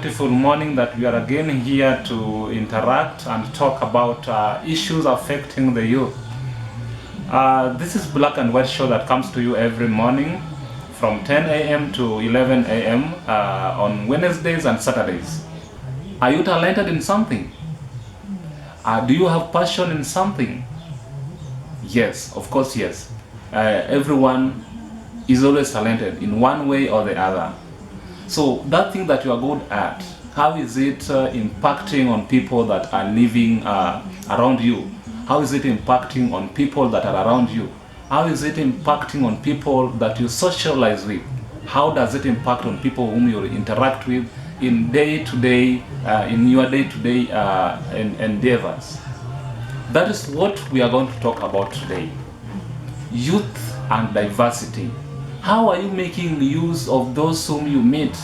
beautiful morning that we are again here to interact and talk about issues affecting the youth. This is Black and White Show that comes to you every morning from 10 a.m. to 11 a.m. On Wednesdays and Saturdays. Are you talented in something? Do you have passion in something? Yes, of course, yes. Everyone is always talented in one way or the other. So that thing that you are good at, how is it impacting on people that are living around you? How is it impacting on people that are around you? How is it impacting on people that you socialize with? How does it impact on people whom you interact with in day-to-day, in your day-to-day endeavors? That is what we are going to talk about today. Youth and diversity. How are you making use of those whom you meet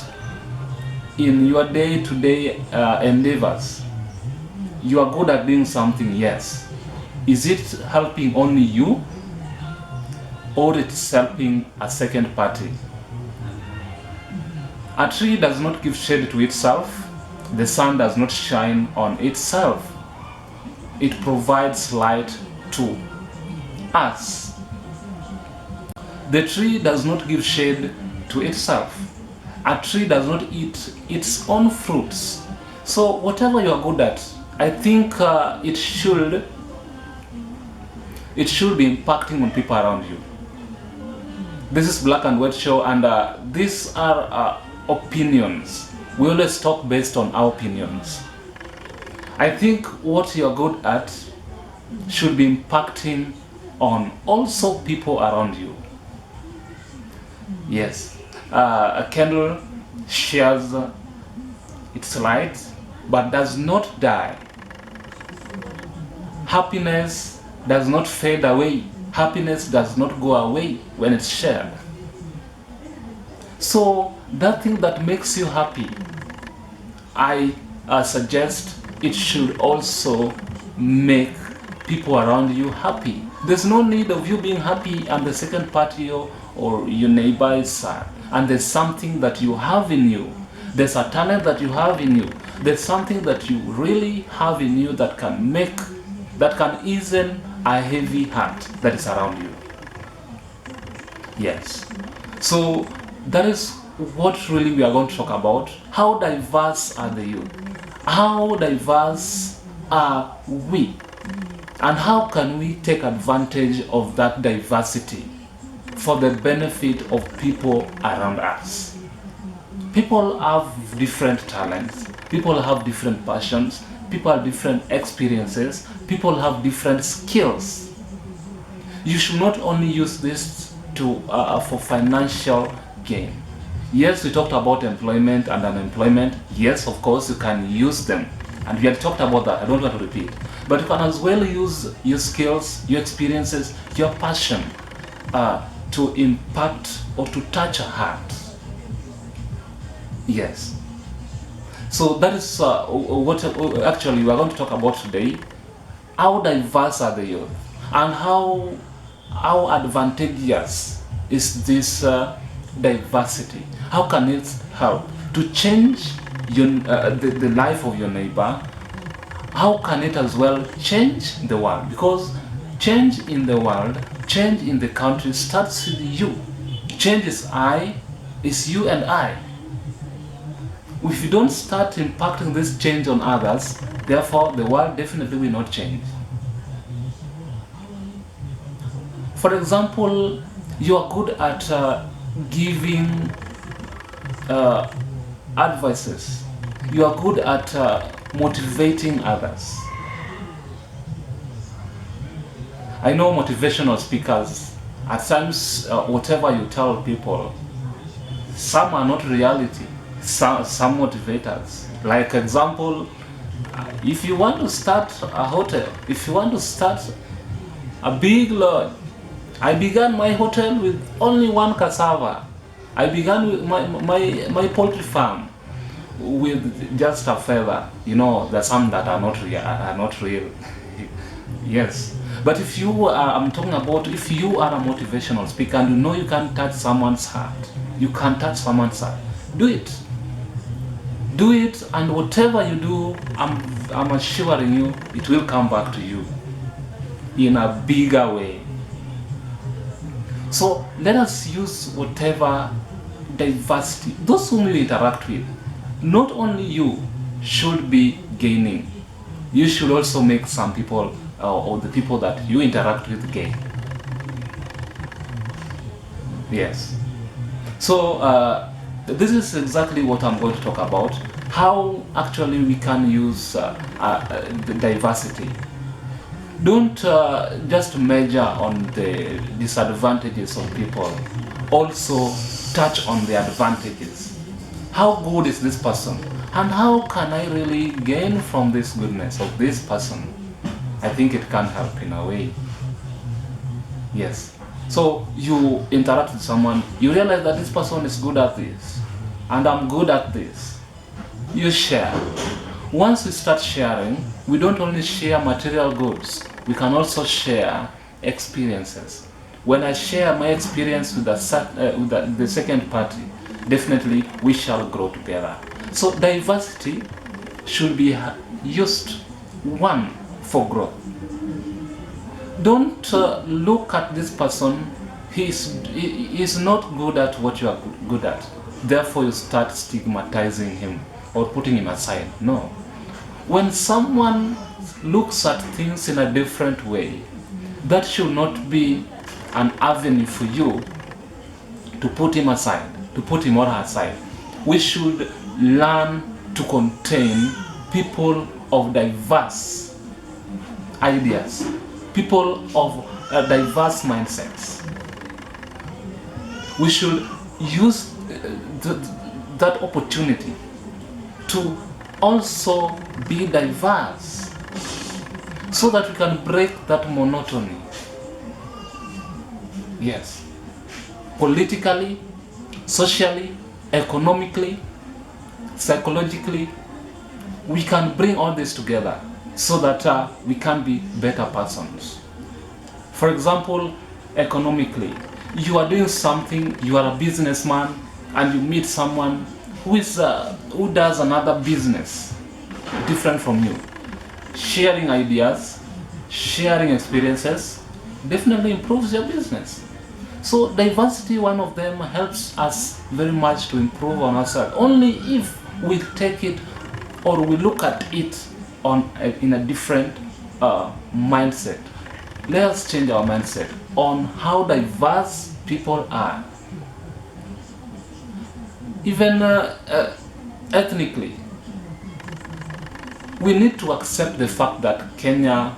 in your day-to-day endeavors? You are good at doing something, yes. Is it helping only you, or it's helping a second party? A tree does not give shade to itself. The sun does not shine on itself. It provides light to us. The tree does not give shade to itself. A tree does not eat its own fruits. So whatever you are good at, I think it should be impacting on people around you. This is Black and White Show, and these are opinions. We always talk based on our opinions. I think what you are good at should be impacting on also people around you. Yes, a candle shares its light but does not die. Happiness does not fade away. Happiness does not go away when it's shared. So that thing that makes you happy, I suggest it should also make people around you happy. There's no need of you being happy and the second party or your neighbor is sad. And there's something that you have in you. There's a talent that you have in you. There's something that you really have in you that can ease a heavy heart that is around you. Yes. So that is what really we are going to talk about. How diverse are the youth? How diverse are we? And how can we take advantage of that diversity for the benefit of people around us? People have different talents. People have different passions. People have different experiences. People have different skills. You should not only use this for financial gain. Yes, we talked about employment and unemployment. Yes, of course, you can use them. And we had talked about that. I don't want to repeat. But you can as well use your skills, your experiences, your passion to impact or to touch a heart. Yes. So that is what actually we are going to talk about today. How diverse are the youth? And how advantageous is this diversity? How can it help to change the life of your neighbor? How can it as well change the world? Because change in the world, change in the country starts with you. Change is you and I. If you don't start impacting this change on others, therefore the world definitely will not change. For example, you are good at giving advices. You are good at motivating others. I know motivational speakers, at times whatever you tell people, some are not reality, some motivators. Like example, if you want to start a hotel, if you want to start a big lodge, I began my hotel with only one cassava. I began with my poultry farm with just a feather. You know, there's some that are not real. Yes. But if you I'm talking about if you are a motivational speaker and you know you can touch someone's heart, you can touch someone's heart, do it. Do it, and whatever you do, I'm assuring you, it will come back to you in a bigger way. So let us use whatever diversity, those whom you interact with, not only you should be gaining, you should also make some people or the people that you interact with gain. Yes. So this is exactly what I'm going to talk about, how actually we can use the diversity. Don't just measure on the disadvantages of people, also touch on the advantages. How good is this person? And how can I really gain from this goodness of this person? I think it can help in a way. Yes. So you interact with someone, you realize that this person is good at this, and I'm good at this. You share. Once we start sharing, we don't only share material goods, we can also share experiences. When I share my experience with the second party, definitely we shall grow together. So diversity should be used, one, for growth. Don't look at this person, he is not good at what you are good at, therefore you start stigmatizing him or putting him aside. No. When someone looks at things in a different way, that should not be an avenue for you to put him aside, to put him or her aside. We should learn to contain people of diverse ideas, people of diverse mindsets. We should use that opportunity to also be diverse so that we can break that monotony. Yes. Politically, socially, economically, psychologically, we can bring all this together so that we can be better persons. For example, economically, you are doing something, you are a businessman, and you meet someone who does another business different from you. Sharing ideas, sharing experiences definitely improves your business. So diversity, one of them, helps us very much to improve on ourselves. Only if we take it or we look at it in a different mindset. Let us change our mindset on how diverse people are. Even ethnically, we need to accept the fact that Kenya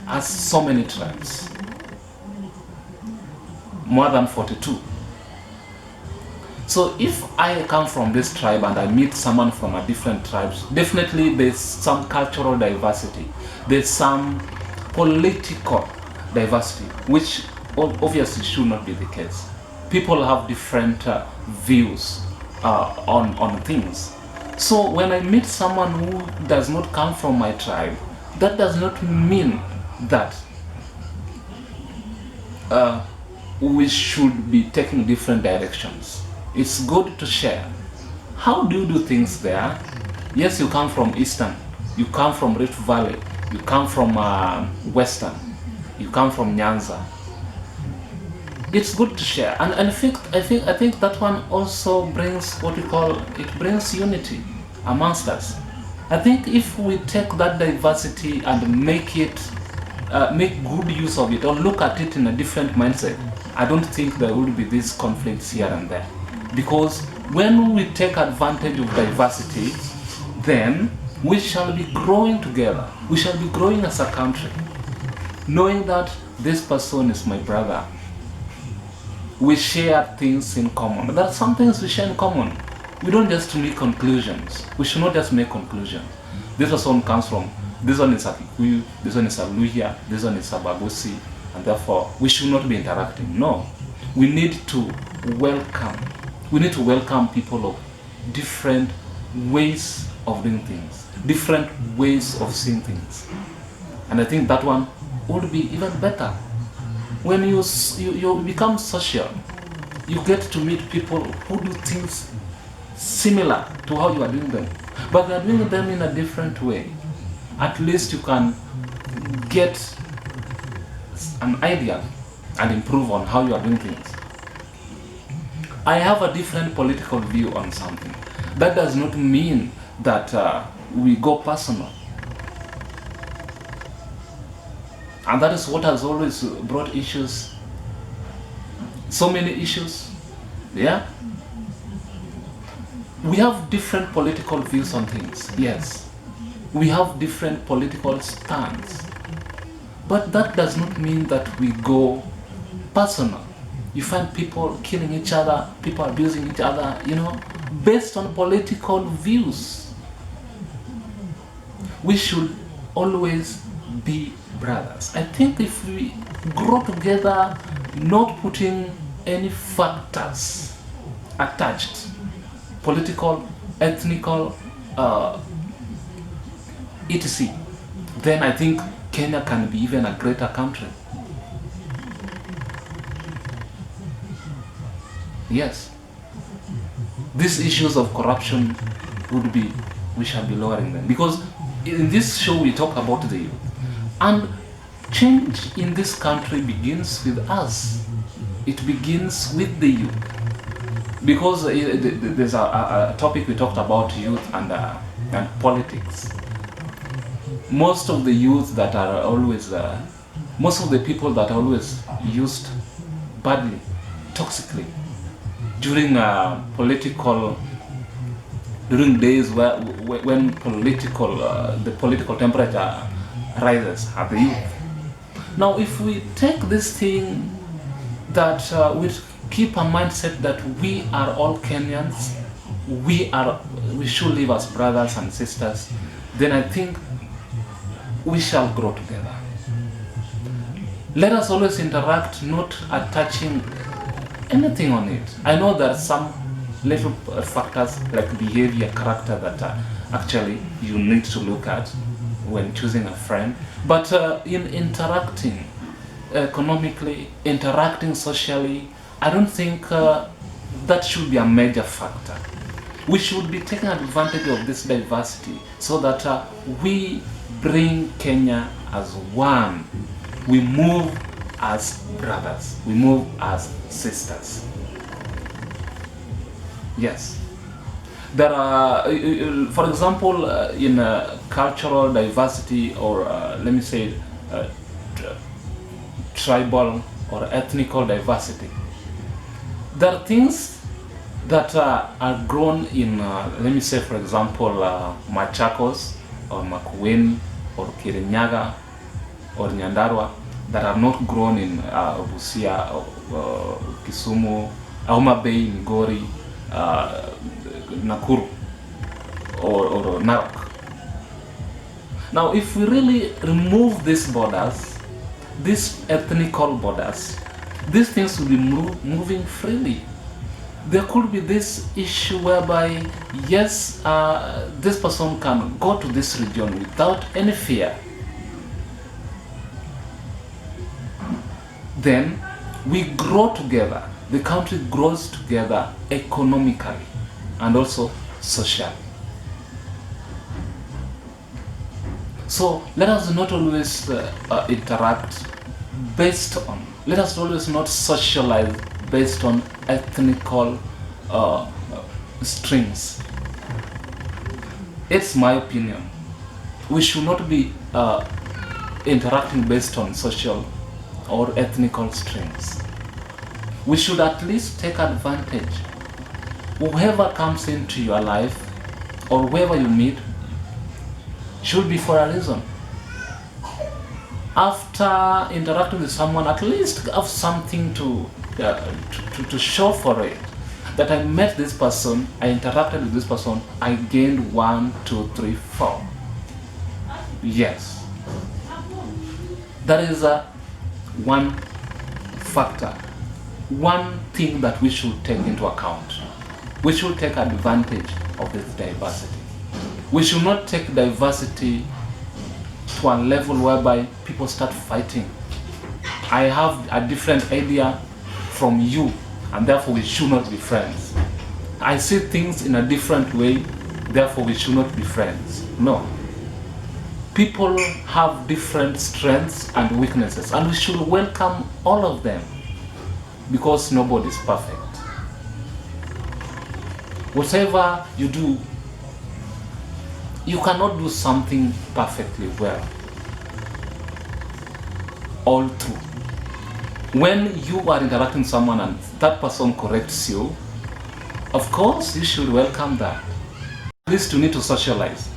has so many tribes, more than 42. So if I come from this tribe and I meet someone from a different tribe, definitely there's some cultural diversity, there's some political diversity, which obviously should not be the case. People have different views on things. So when I meet someone who does not come from my tribe, that does not mean that we should be taking different directions. It's good to share. How do you do things there? Yes, you come from Eastern, you come from Rift Valley, you come from Western, you come from Nyanza. It's good to share, and I think that one also brings what we call, it brings unity amongst us. I think if we take that diversity and make good use of it, or look at it in a different mindset, I don't think there would be these conflicts here and there. Because when we take advantage of diversity, then we shall be growing together. We shall be growing as a country, knowing that this person is my brother. We share things in common. There are some things we share in common. We don't just make conclusions. We should not just make conclusions. This person comes from, this one is a Kikuyu, this one is a Luhya, this one is a Bagusi, and therefore we should not be interacting. No. We need to welcome. We need to welcome people of different ways of doing things, different ways of seeing things. And I think that one would be even better. When you become social, you get to meet people who do things similar to how you are doing them, but you are doing them in a different way. At least you can get an idea and improve on how you are doing things. I have a different political view on something. That does not mean that we go personal. And that is what has always brought issues. So many issues. Yeah? We have different political views on things. Yes. We have different political stands. But that does not mean that we go personal. You find people killing each other, people abusing each other, based on political views. We should always be brothers. I think if we grow together, not putting any factors attached, political, ethnical, etc., then I think Kenya can be even a greater country. Yes. These issues of corruption we shall be lowering them. Because in this show we talk about the youth. And change in this country begins with us. It begins with the youth. Because there's a topic we talked about, youth and politics. Most of the youth that are always, most of the people that are always used badly, toxically, during days when the political temperature rises at the youth. Now, if we take this thing that we keep a mindset that we are all Kenyans, we should live as brothers and sisters, then I think we shall grow together. Let us always interact, not attaching anything on it. I know there are some little factors like behavior, character that actually you need to look at when choosing a friend. But in interacting economically, interacting socially, I don't think that should be a major factor. We should be taking advantage of this diversity so that we bring Kenya as one. We move as brothers. We move as sisters. Yes. There are, for example, in cultural diversity, or let me say tribal or ethnical diversity, there are things that are grown in, let me say, for example, Machakos or Makueni or Kirinyaga or Nyandarua, that are not grown in Busia or Kisumu, Homa Bay, Migori, Nakuru or Narok. Now, if we really remove these borders, these ethnical borders, these things will be moving freely. There could be this issue whereby, yes, this person can go to this region without any fear. Then we grow together. The country grows together economically and also socially. So let us not always interact based on, let us always not socialize based on ethnical strings. It's my opinion. We should not be interacting based on social or ethnical strings. We should at least take advantage. Whoever comes into your life or whoever you meet should be for a reason. After interacting with someone, at least have something to show for it. That I met this person, I interacted with this person, I gained 1, 2, 3, 4. Yes. That is one factor, one thing that we should take into account. We should take advantage of this diversity. We should not take diversity to a level whereby people start fighting. I have a different idea from you, and therefore we should not be friends. I see things in a different way, therefore we should not be friends. No. People have different strengths and weaknesses, and we should welcome all of them because nobody is perfect. Whatever you do, you cannot do something perfectly well all through. When you are interacting with someone and that person corrects you, of course you should welcome that. At least you need to socialize.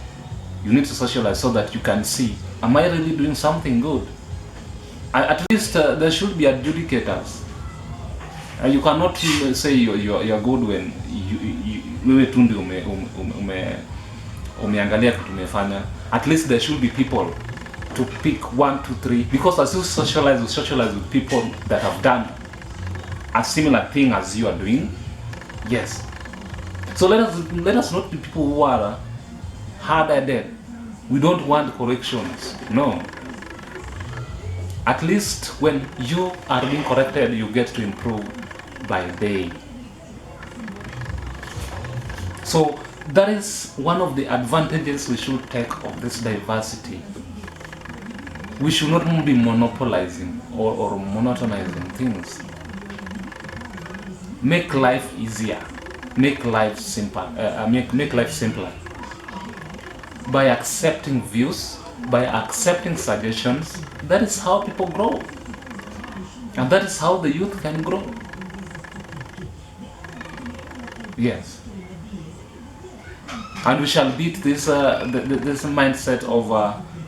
You need to socialize so that you can see, am I really doing something good? At least there should be adjudicators. You cannot say you're good when wewe tu ndio umeangalia kitu umefanya. At least there should be people to pick 1, 2, 3, because as you socialize with people that have done a similar thing as you are doing. Yes. So let us not be people who are hard-headed. We don't want corrections. No. At least when you are being corrected, you get to improve by day. So that is one of the advantages we should take of this diversity. We should not be monopolizing or monotonizing things. Make life easier. Make life simple. Make life simpler. By accepting views, by accepting suggestions, that is how people grow. And that is how the youth can grow. Yes. And we shall beat this this mindset of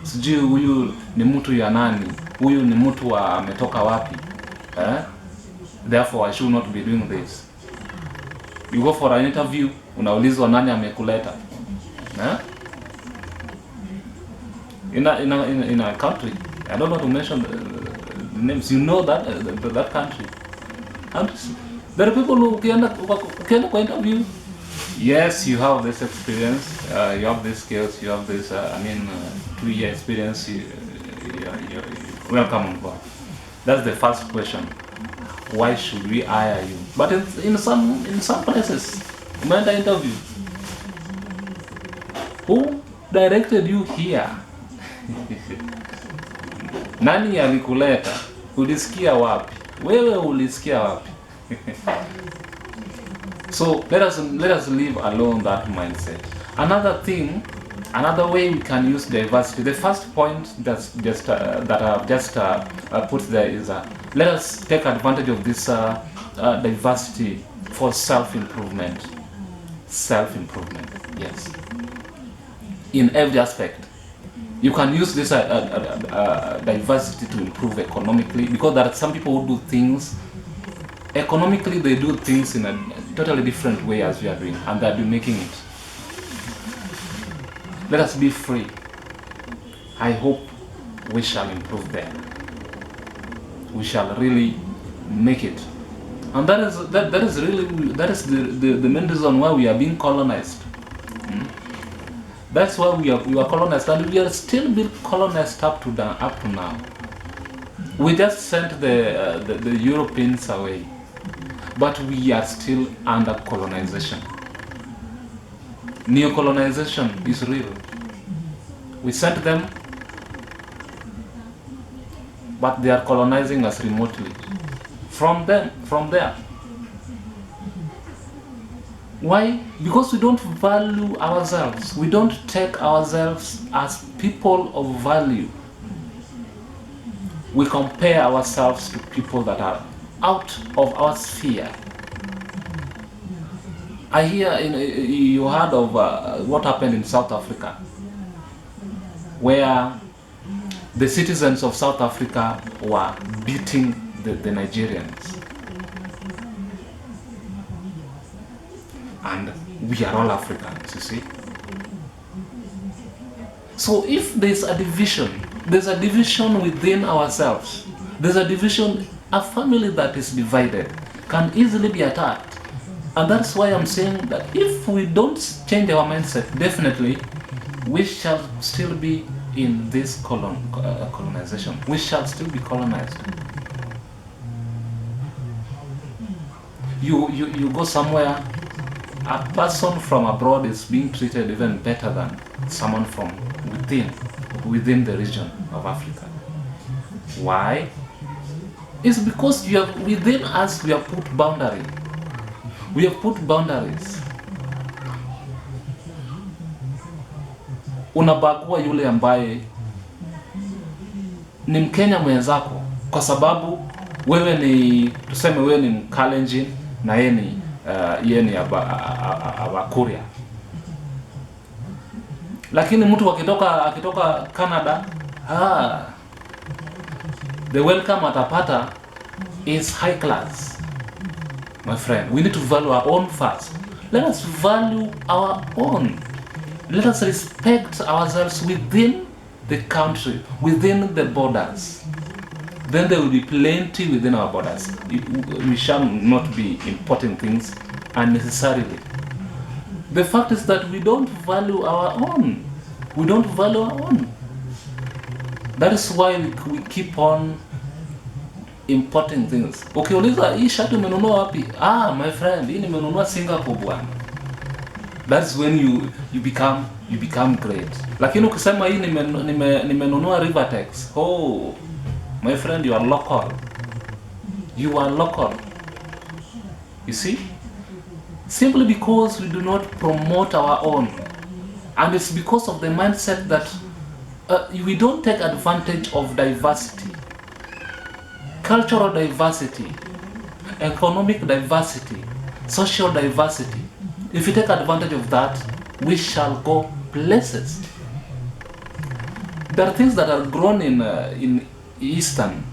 sijui huyu ni mtu ya nani, huyu ni mtu ametoka wapi. Therefore I should not be doing this. You go for an interview, unaulizwa nani amekuleta. In a country, I don't know to mention the names. You know that that country. And there are people who can interview. Yes, you have this experience, you have these skills, you have this 2-year experience. You're welcome on board. That's the first question. Why should we hire you? But in some places, umeenda interview. Who directed you here? Nani alikuleta? Ulisikia wapi? Wewe ulisikia wapi? So let us leave alone that mindset. Another thing, another way we can use diversity. The first point that I've just put there is let us take advantage of this diversity for self-improvement. Self-improvement, yes. In every aspect. You can use this diversity to improve economically, because there are some people who do things economically. They do things in a totally different way as we are doing, and they're making it. Let us be free. I hope we shall improve there. We shall really make it, and that is the main reason why we are being colonized. That's why we are colonized, and we are still being colonized up to now. We just sent the Europeans away, but we are still under colonization. Neo-colonization is real. We sent them, but they are colonizing us remotely from there. Why? Because we don't value ourselves. We don't take ourselves as people of value. We compare ourselves to people that are out of our sphere. I hear you heard of what happened in South Africa, where the citizens of South Africa were beating the Nigerians. And we are all Africans, you see. So if there's a division within ourselves. There's a division, a family that is divided can easily be attacked. And that's why I'm saying that if we don't change our mindset, definitely we shall still be in this colonization. We shall still be colonized. You go somewhere, a person from abroad is being treated even better than someone from within the region of Africa. Why? It's because you have, within us we have put boundary. We have put boundaries. Unabagua yule ambaye ni Mkenya mwenzako kwa sababu wewe ni, tuseme wewe ni Mkalenjin na yeye ni Abakuria. Lakini mtu akitoka Canada, the welcome atapata is high class. My friend, we need to value our own first. Let us value our own. Let us respect ourselves within the country, within the borders. Then there will be plenty within our borders. We shall not be importing things unnecessarily. The fact is that we don't value our own. We don't value our own. That is why we keep on importing things. Ukiuliza hii shati umenunua wapi? My friend, hii nimenunua Singapore bwana. That's when you become great. Lakini ukisema hii nimenunua Rivertex. My friend, you are local. You are local. You see? Simply because we do not promote our own. And it's because of the mindset that we don't take advantage of diversity. Cultural diversity, economic diversity, social diversity. If we take advantage of that, we shall go places. There are things that are grown in Eastern.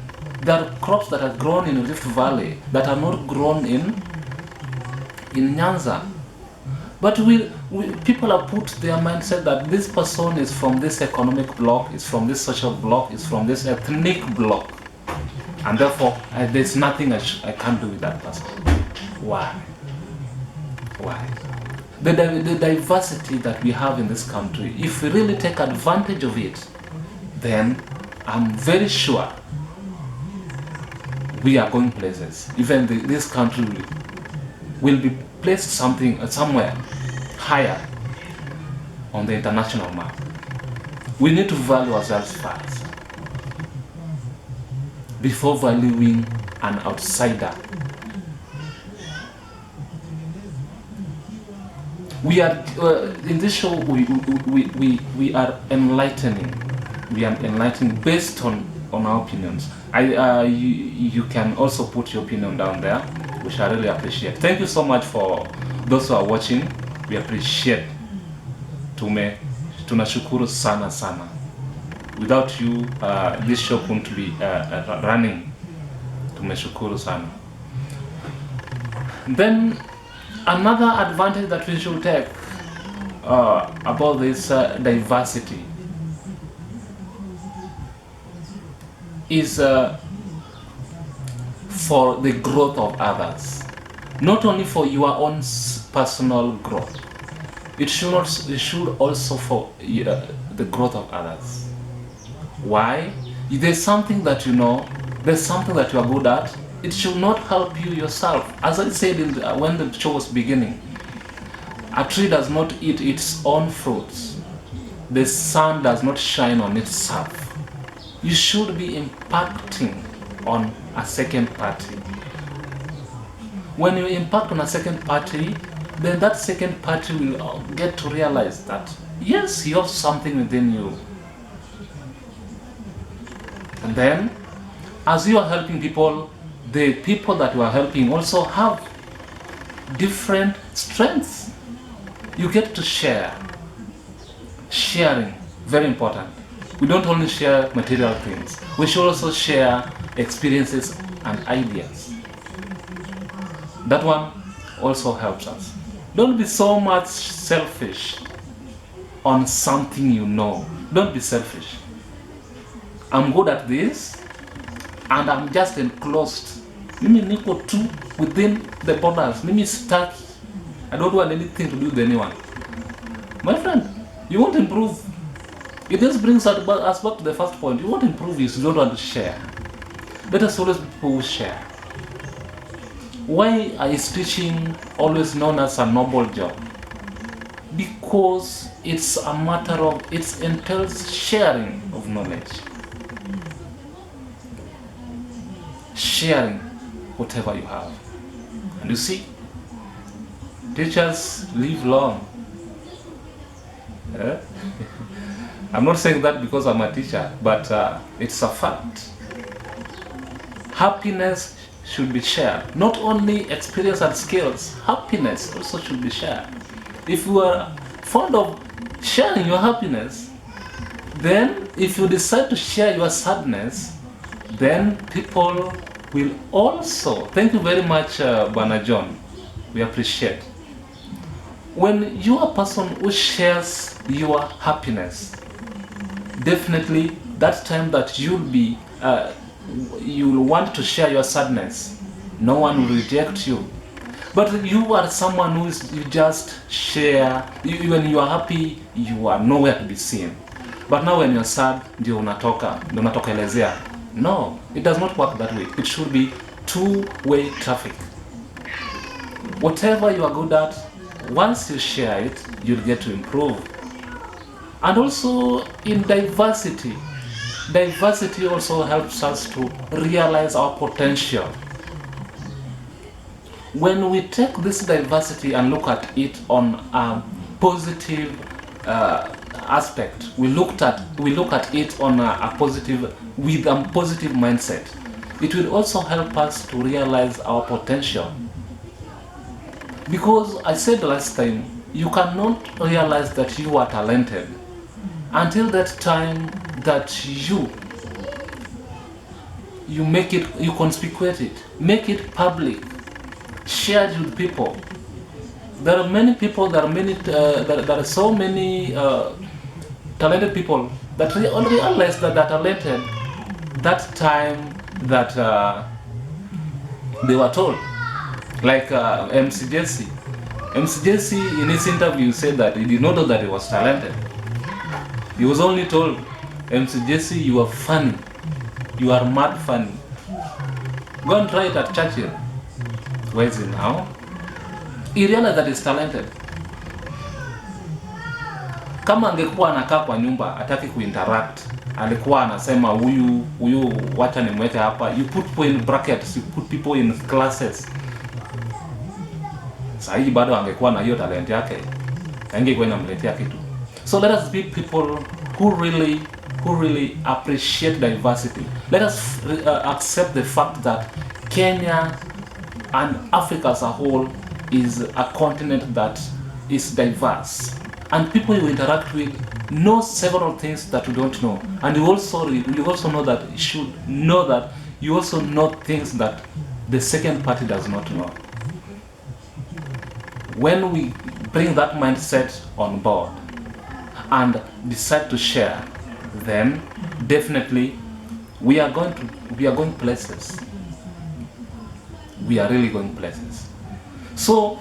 There are crops that are grown in Rift Valley that are not grown in Nyanza. But people have put their mindset that this person is from this economic block, is from this social block, is from this ethnic block. And therefore, there's nothing I can't do with that person. Why? Why? The diversity that we have in this country, if we really take advantage of it, then I'm very sure we are going places. Even this country will be placed somewhere higher on the international map. We need to value ourselves first before valuing an outsider. We are in this show. We are enlightening. We are enlightening based on our opinions. You can also put your opinion down there, which I really appreciate. Thank you so much for those who are watching. We appreciate. Tunashukuru sana sana. Without you, this show couldn't be running. Tumeshukuru sana. Then another advantage that we should take about this diversity is for the growth of others, not only for your own personal growth. It should also for the growth of others. Why? If there's something that you know, there's something that you are good at, it should not help you yourself. As I said when the show was beginning, a tree does not eat its own fruits. The sun does not shine on itself. You should be impacting on a second party. When you impact on a second party, then that second party will get to realize that yes, you have something within you. And then, as you are helping people, the people that you are helping also have different strengths. You get to share. Sharing, very important. We don't only share material things. We should also share experiences and ideas. That one also helps us. Don't be so much selfish on something you know. Don't be selfish. I'm good at this and I'm just enclosed. Mimi niko tu within the borders. Mimi stuck. I don't want anything to do with anyone. My friend, you won't improve. It just brings us back to the first point. You won't improve if you don't want to share. Let us always be people who share. Why is teaching always known as a noble job? Because it's a matter of, it entails sharing of knowledge. Sharing whatever you have. And you see, teachers live long. I'm not saying that because I'm a teacher, but it's a fact. Happiness should be shared. Not only experience and skills, happiness also should be shared. If you are fond of sharing your happiness, then if you decide to share your sadness, then people will also. Thank you very much, Bwana John. We appreciate. When you are a person who shares your happiness, definitely that time that you'll want to share your sadness, no one will reject you. But you are someone who is, you just share, when you are happy, you are nowhere to be seen. But now when you're sad, ndio unatokelezea. No, it does not work that way. It should be two-way traffic. Whatever you are good at, once you share it, you'll get to improve. And also in diversity, diversity also helps us to realize our potential. When we take this diversity and look at it on a positive aspect, we look at it on a positive, with a positive mindset, it will also help us to realize our potential. Because I said last time, you cannot realize that you are talented until that time that you make it, you conspicuate it, make it public, share it with people. There are many people, there are so many talented people that realize that they're talented that time that they were told. Like MC Jesse. MC Jesse in his interview said that he did not know that he was talented. He was only told, MC Jesse, you are funny. You are mad funny. Go and try it at Churchill. Where is he now? He realized that he's talented. Kama angekuwa anakaa kwa nyumba, hataki kuinteract, alikuwa anasema huyu wacha nimweke hapa. You put people in brackets, you put people in classes. Sahi bado angekuwa na hiyo talent yake, angekuwa inamletea kitu. So let us be people who really appreciate diversity. Let us accept the fact that Kenya and Africa as a whole is a continent that is diverse, and people you interact with know several things that you don't know, and you also know that you should know that you also know things that the second party does not know. When we bring that mindset on board and decide to share, then definitely we are going places. We are really going places. So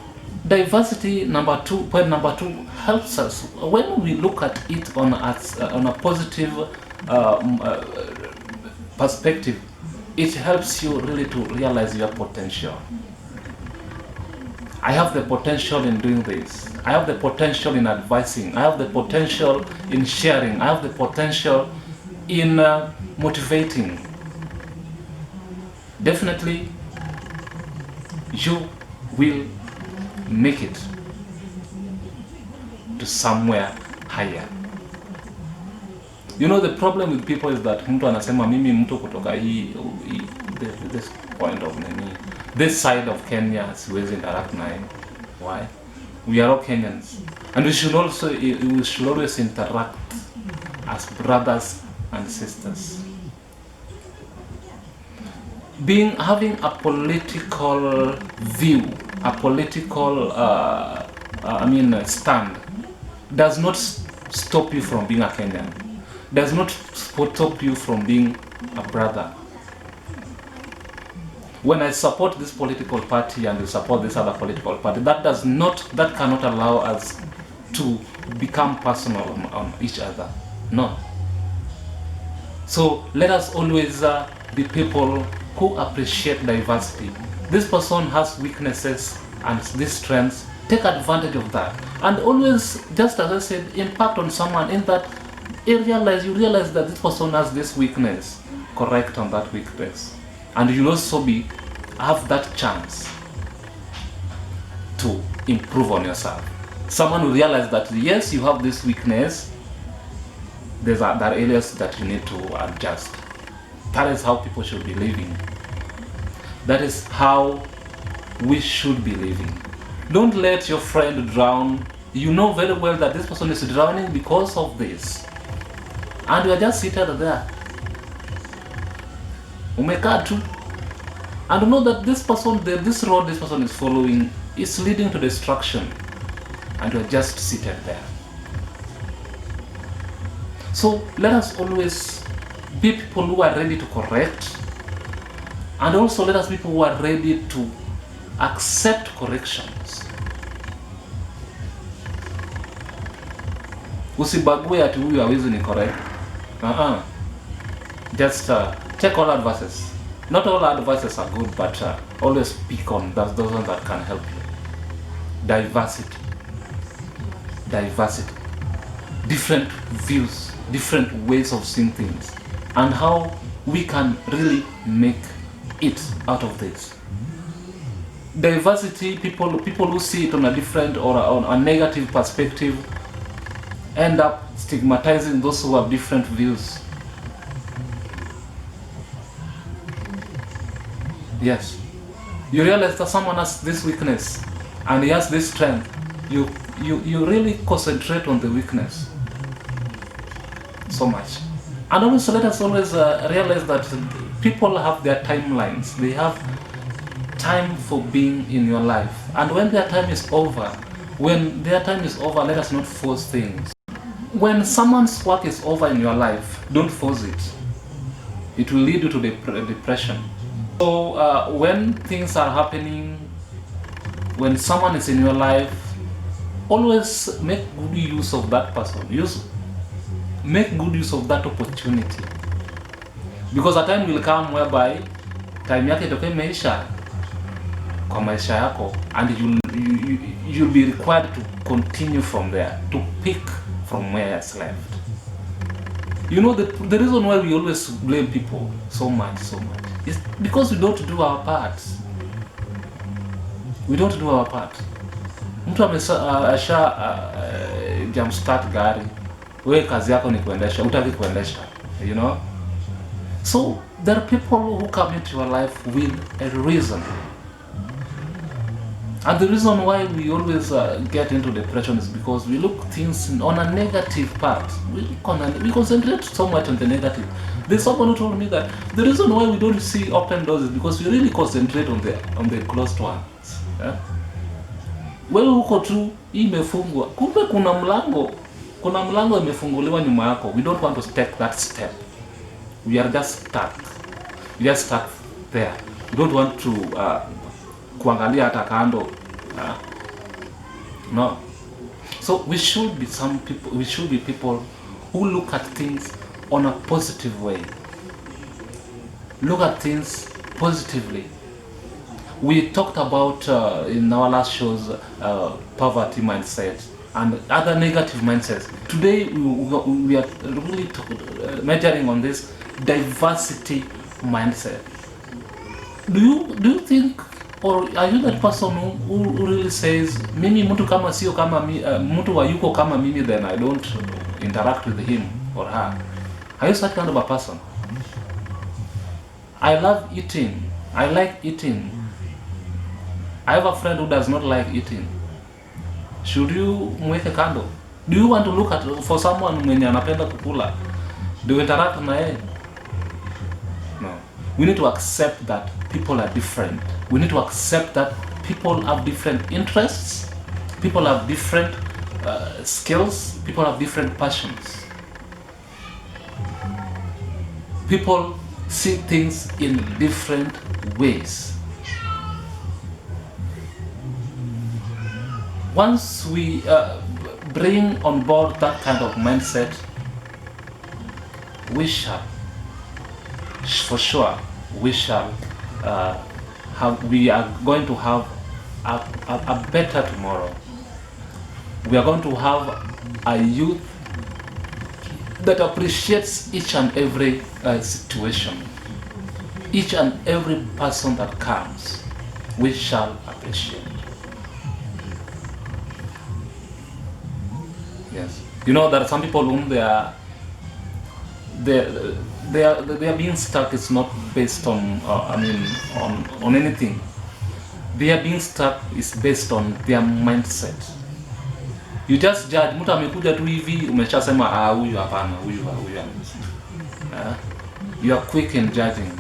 diversity, point number two, helps us when we look at it on a positive perspective. It helps you really to realize your potential. I have the potential in doing this. I have the potential in advising. I have the potential in sharing. I have the potential in motivating. Definitely, you will make it to somewhere higher. You know, the problem with people is that mtu anasema mimi mtu kutoka this point of this side of Kenya siwezi interact naye. Why? We are all Kenyans, and we should always interact as brothers and sisters. Having a political view, a political stand, does not stop you from being a Kenyan. Does not stop you from being a brother. When I support this political party and you support this other political party, that cannot allow us to become personal on each other. No. So let us always be people who appreciate diversity, this person has weaknesses and these strengths. Take advantage of that, and always, just as I said, impact on someone in that you realize that this person has this weakness. Correct on that weakness, and you'll also have that chance to improve on yourself. Someone will realize that yes, you have this weakness. There are areas that you need to adjust. That is how people should be living. That is how we should be living. Don't let your friend drown. You know very well that this person is drowning because of this, and you are just seated there. Umekaa tu, and know that this road this person is following is leading to destruction, and you are just seated there. So let us always be people who are ready to correct, and also let us be people who are ready to accept corrections. Usibague ati huyu hawezi ni correct. Just take all advices. Not all advices are good, but always speak on those ones that can help you. Diversity. Different views, different ways of seeing things, and how we can really make it out of this. Diversity, people who see it on a different or on a negative perspective end up stigmatizing those who have different views. Yes, you realize that someone has this weakness and he has this strength. You really concentrate on the weakness so much. And also let us always realize that people have their timelines. They have time for being in your life, and when their time is over, let us not force things. When someone's work is over in your life, don't force it. It will lead you to depression. So when things are happening, when someone is in your life, always make good use of that person. Make good use of that opportunity, because a time will come whereby time yake itakuwa imeisha kwa maisha yako, and you'll be required to continue from there, to pick from where it's left. You know, the reason why we always blame people so much is because we don't do our part. Mtu amesha jumpstart gari, wewe kazi yako ni kuendesha, hutaki kuendesha, you know. So there are people who come into your life with a reason, and the reason why we always get into depression is because we look things on a negative part. We concentrate so much on the negative. There's someone who told me that the reason why we don't see open doors is because we really concentrate on the closed ones. Yeah? Wewe uko tu imefungwa, kumbe kuna mlango imefunguliwa nyuma yako. We don't want to take that step. We are just stuck there. We don't want to kuangalia hata kando. No. So we should be people who look at things on a positive way. Look at things positively. We talked about in our last shows poverty mindset and other negative mindsets. Today we are really measuring on this diversity mindset. Do you think, or are you that person who really says mimi mtu kama sio kama mtu hayuko kama mimi, then I don't interact with him or her? Are you such kind of a person? I love eating. I like eating. I have a friend who does not like eating. Should you mweke kando? Do you want to look for someone mwenye anapenda kukula? Do you interact na yeye? No. We need to accept that people are different. We need to accept that people have different interests. People have different skills. People have different passions. People see things in different ways. Once we bring on board that kind of mindset, we shall, for sure, we shall we are going to have a better tomorrow. We are going to have a youth that appreciates each and every situation, each and every person that comes. We shall appreciate. Yes, you know there are some people whom they are being stuck. It's not based on on anything. Their being stuck is based on their mindset. You just judge. Mtu amekuja tu hivi umeshasema huyu hapana, huyu. You are quick in judging.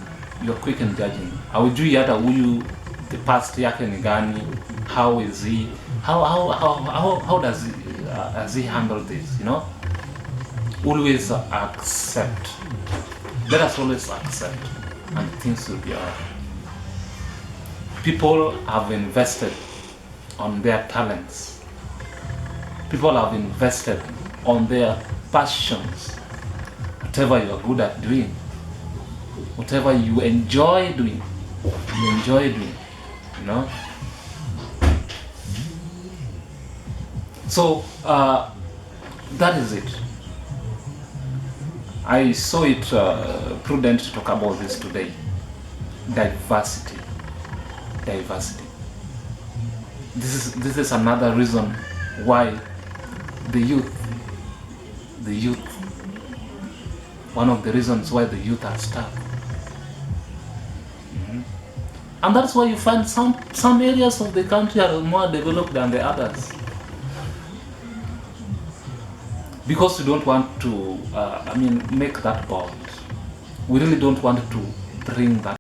Haujui hata huyu the past yake ni gani, how is he, how does he handle this, you know? Always accept. Let us always accept, and things will be alright. People have invested on their talents. People have invested on their passions. Whatever you are good at doing, whatever you enjoy doing, you know. So that is it. I saw it prudent to talk about this today. Diversity. This is another reason why the youth, one of the reasons why the youth are stuck. And that's why you find some areas of the country are more developed than the others. Because we don't want to, make that bond. We really don't want to bring that.